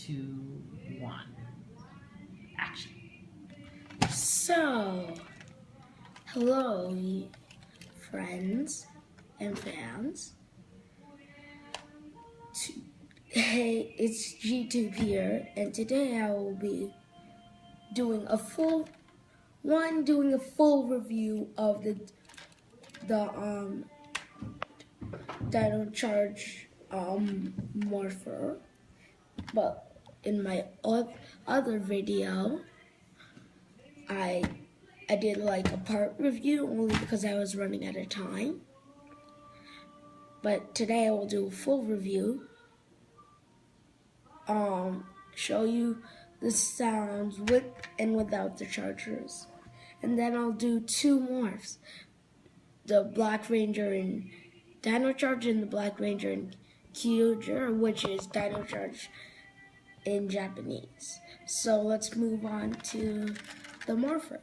2, 1. Action. So, hello, friends and fans. Hey, it's G2 here, and today I will be doing a full review of the Dino Charge Morpher. But in my other video, I did like a part review only because I was running out of time. But today I will do a full review. Show you the sounds with and without the chargers. And then I'll do 2 morphs. The Black Ranger and Dino Charge and the Black Ranger and Kyuger, which is Dino Charge in Japanese. So let's move on to the morpher.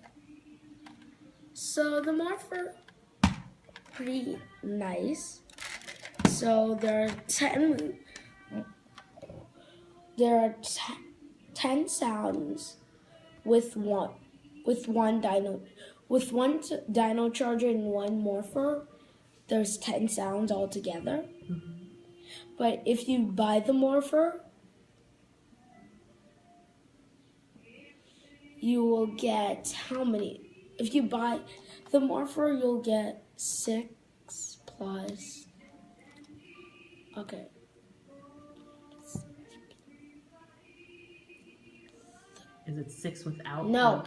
So the morpher, pretty nice. So there are 10 sounds with one dino charger and 1 morpher. There's 10 sounds altogether. But if you buy the morpher, you will get how many? If you buy the morpher, you'll get 6 plus. Okay. Is it 6 without? No.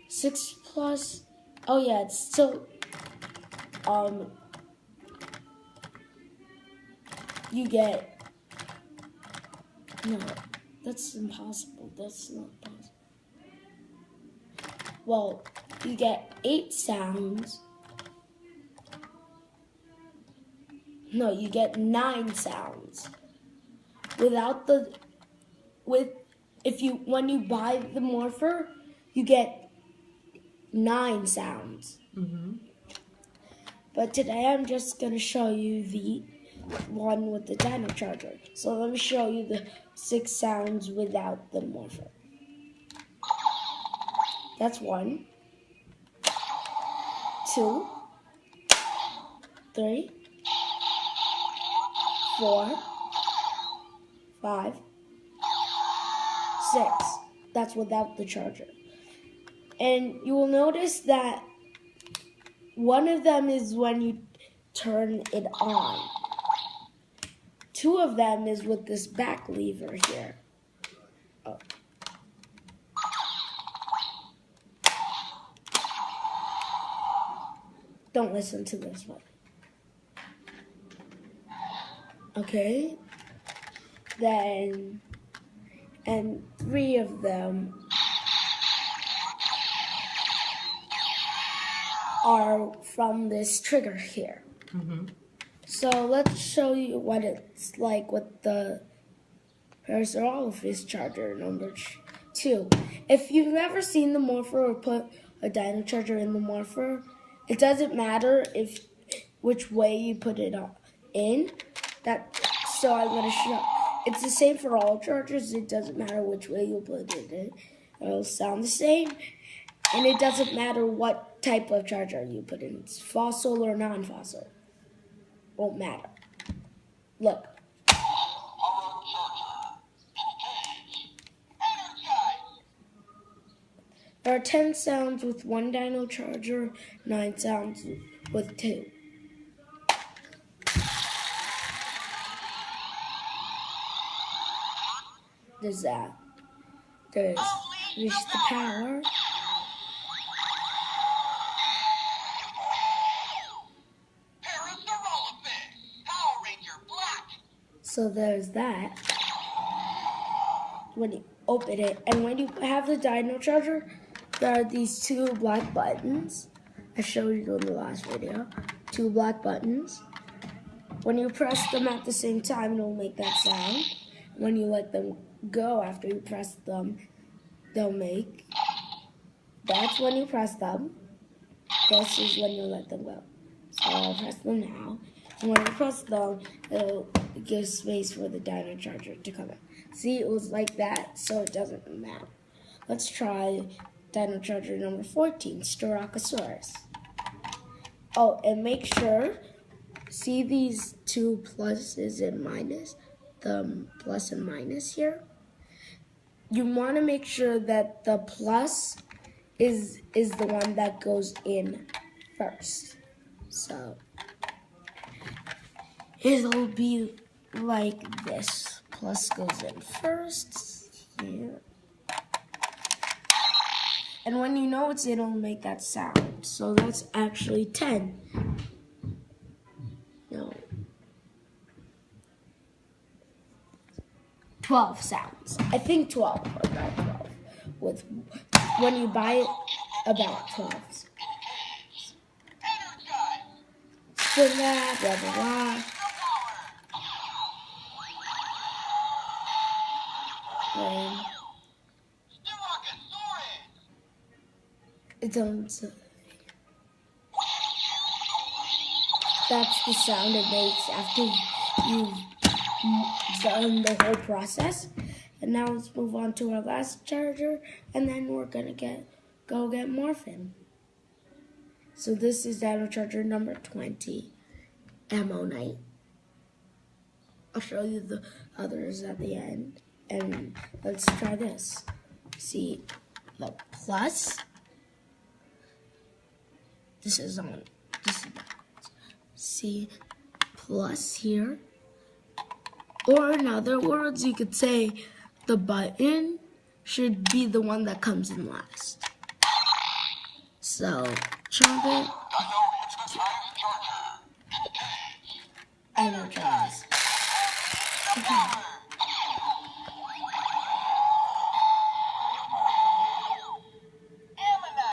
6 plus. Oh yeah, it's still. You get. No, that's impossible. That's not possible. Well, you get 8 sounds. No, you get 9 sounds. When you buy the morpher, you get 9 sounds. But today I'm just gonna show you the one with the Dino Charger. So let me show you the 6 sounds without the morpher. That's 1, 2, 3, 4, 5, 6. That's without the charger. And you will notice that one of them is when you turn it on. 2 of them is with this back lever here. Oh. Don't listen to this one. Okay. Then, and 3 of them are from this trigger here. So let's show you what it's like with the Revolver charger number 2. If you've never seen the morpher or put a Dino Charger in the morpher, it doesn't matter which way you put it in. So I'm going to show. It's the same for all chargers. It doesn't matter which way you put it in. It'll sound the same. And it doesn't matter what type of charger you put in. It's fossil or non-fossil. Won't matter. Look. There are 10 sounds with 1 Dino Charger, 9 sounds with 2. There's that. There's Reach the Power. So there's that. When you open it, and when you have the Dino Charger, there are these 2 black buttons. I showed you in the last video. 2 black buttons. When you press them at the same time, it'll make that sound. When you let them go after you press them, they'll make. That's when you press them. This is when you let them go. So I'll press them now. And when you press them, it'll give space for the Dino Charger to come in. See, it was like that, so it doesn't matter. Let's try Dino Charger number 14, Styracosaurus. Oh, and make sure, see these two pluses and minus, the plus and minus here? You want to make sure that the plus is the one that goes in first. So it'll be like this. Plus goes in first here. And when you know it's in, it'll make that sound. So that's actually 10. No. 12 sounds. I think 12, about 12. With when you buy it, about 12. So that, blah, blah, blah. And that's the sound it makes after you've done the whole process. And now let's move on to our last charger, and then we're gonna go get Morphin. So this is Dino Charger number 20, Ammo Night. I'll show you the others at the end. And let's try this. See the plus. This is backwards. See plus here. Or in other words, you could say the button should be the one that comes in last. So, trumpet. I know, Charles. Okay.